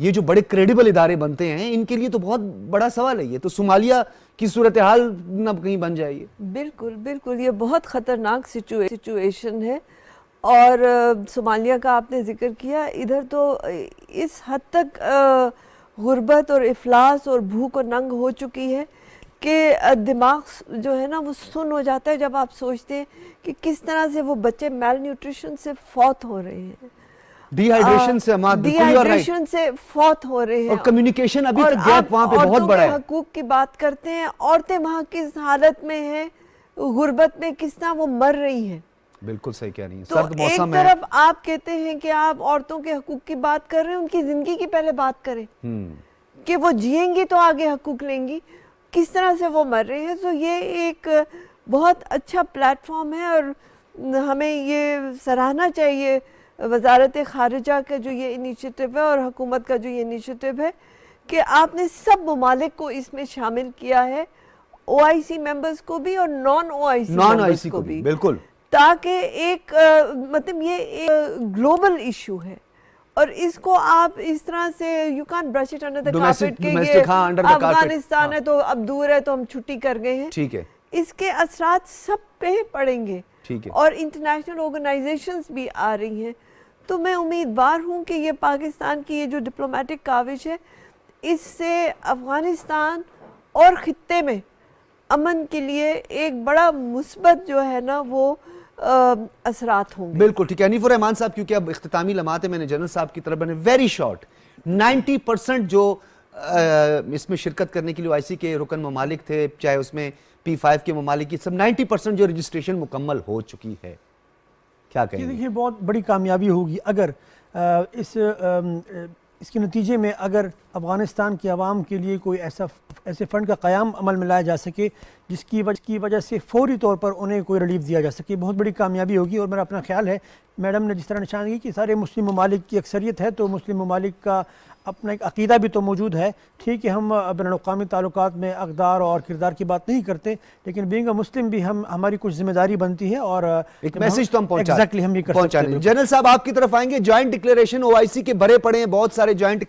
یہ جو بڑے کریڈیبل ادارے بنتے ہیں ان کے لیے تو بہت بڑا سوال ہے یہ تو صومالیہ کی صورتحال نہ کہیں بن جائے گی. بالکل بالکل یہ بہت خطرناک سچویشن ہے. اور صومالیہ کا آپ نے ذکر کیا, ادھر تو اس حد تک غربت اور افلاس اور بھوک اور ننگ ہو چکی ہے کہ دماغ جو ہے نا وہ سن ہو جاتا ہے جب آپ سوچتے ہیں کہ کس طرح سے وہ بچے میل نیوٹریشن سے فوت ہو رہے ہیں, ڈی ہائیڈریشن سے ڈیہائیڈریشن سے فوت ہو رہے ہیں, اور کمیونیکیشن ابھی تک گیپ وہاں پہ بہت بڑا ہے. عورتوں کے حقوق کی بات کرتے ہیں, عورتیں وہاں کس حالت میں ہیں, غربت میں کس طرح وہ مر رہی ہیں. بالکل صحیح کہہ رہی ہیں, تو سرد موسم ہے. ایک طرف آپ کہتے ہیں کہ آپ عورتوں کے حقوق کی بات کر رہے ہیں, ان کی زندگی کی پہلے بات کریں کہ وہ جئیں گی تو آگے حقوق لیں گی, کس طرح سے وہ مر رہے ہیں. تو یہ ایک بہت اچھا پلیٹ فارم ہے اور ہمیں یہ سراہنا چاہیے وزارت خارجہ کا جو یہ انیشیٹو ہے اور حکومت کا جو یہ انیشیٹو ہے کہ آپ نے سب ممالک کو اس میں شامل کیا ہے, او آئی سی ممبرز کو بھی اور نان او آئی سی ممبرز کو بھی, بالکل, تاکہ ایک مطلب یہ ایک گلوبل ایشو ہے اور اس کو آپ اس طرح سے یو کان brush it under the carpet کہ یہ افغانستان ہے تو اب دور ہے تو ہم چھٹی کر گئے ہیں. ٹھیک ہے, اس کے اثرات سب پہ پڑیں گے, ٹھیک ہے, اور انٹرنیشنل آرگنائزیشنز بھی آ رہی ہیں. تو میں امیدوار ہوں کہ یہ پاکستان کی یہ جو ڈپلومیٹک کاوش ہے اس سے افغانستان اور خطے میں امن کے لیے ایک بڑا مثبت جو ہے نا وہ اثرات ہوں گے. بالکل ٹھیک ہے. حنیف الرحمان صاحب, کیونکہ اب اختتامی لمحات ہیں, میں نے جنرل صاحب کی طرف بنے ویری شارٹ 90% جو اس میں شرکت کرنے کے لیے او آئی سی کے رکن ممالک تھے, چاہے اس میں P5 کے ممالک کی, سب 90% جو رجسٹریشن مکمل ہو چکی ہے, کیا کہیں گے؟ دیکھیے بہت بڑی کامیابی ہوگی اگر اس کے نتیجے میں اگر افغانستان کے عوام کے لیے کوئی ایسے فنڈ کا قیام عمل میں لایا جا سکے جس کی وجہ سے فوری طور پر انہیں کوئی ریلیف دیا جا سکے, بہت بڑی کامیابی ہوگی. اور میرا اپنا خیال ہے, میڈم نے جس طرح نشان کی کہ سارے مسلم ممالک کی اکثریت ہے تو مسلم ممالک کا اپنا ایک عقیدہ بھی تو موجود ہے. ٹھیک ہے, ہم بین الاقوامی تعلقات میں اقدار اور کردار کی بات نہیں کرتے, لیکن بینگ اے مسلم بھی ہماری کچھ ذمہ داری بنتی ہے اور ایک میسج تو ہم ایگزیکٹلی ہم یہ کر سکتے ہیں. جنرل صاحب آپ کی طرف آئیں گے. جوائنٹ ڈکلیریشن او آئی سی کے بھرے پڑے ہیں, بہت سارے جوائنٹ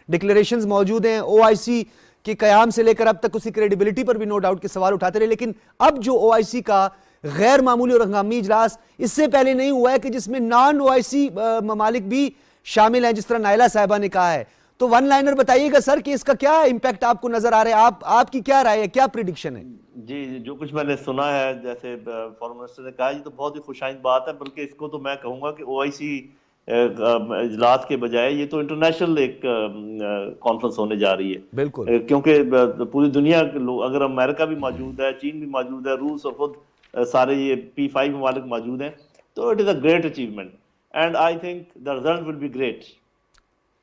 ڈکلیریشنز موجود ہیں. او آئی سی کے قیام سے لے کر اب تک اس کی کریڈیبلٹی پر بھی نو ڈاؤٹ کے سوال اٹھاتے رہے, لیکن اب جو او آئی سی کا غیر معمولی اور ہنگامی اجلاس اس سے پہلے نہیں ہوا ہے کہ جس میں نان او آئی سی ممالک بھی شامل ہیں, جس طرح نائلہ صاحبہ نے کہا ہے. تو ون لائنر بتائیے گا سر کہ اس کا کیا امپیکٹ آپ کو نظر آ رہا ہے, آپ کی کیا رائے ہے, کیا پریڈکشن ہے؟ جی, جو کچھ میں نے سنا ہے, جیسے فارن منسٹر نے کہا, یہ تو بہت ہی خوشائند بات ہے, بلکہ اس کو تو میں کہوں گا کہ او آئی سی اجلاس کے بجائے یہ تو انٹرنیشنل ایک کانفرنس ہونے جا رہی ہے. بالکل, کیونکہ پوری دنیا کے لوگ, اگر امریکہ بھی موجود ہے, چین بھی موجود ہے, روس اور خود سارے یہ P5 ممالک موجود ہیں, تو it is a great achievement and I think the result will be great.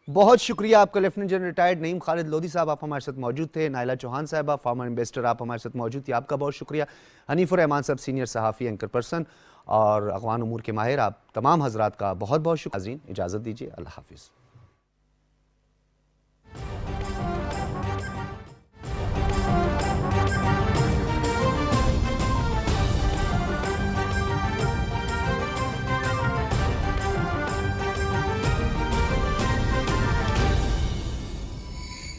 بہت شکریہ آپ کا lieutenant general retired Naeem Khalid Lodhi صاحب, آپ ہمارے ساتھ موجود تھے. نائلہ چوہان صاحبہ فارمر انویسٹر, آپ ہمارے ساتھ موجود تھی, آپ کا بہت شکریہ. حنیف الرحمان صاحب سینئر صحافی, اینکر پرسن اور افغان امور کے ماہر, آپ تمام حضرات کا بہت بہت شکریہ. اجازت دیجیے, اللہ حافظ.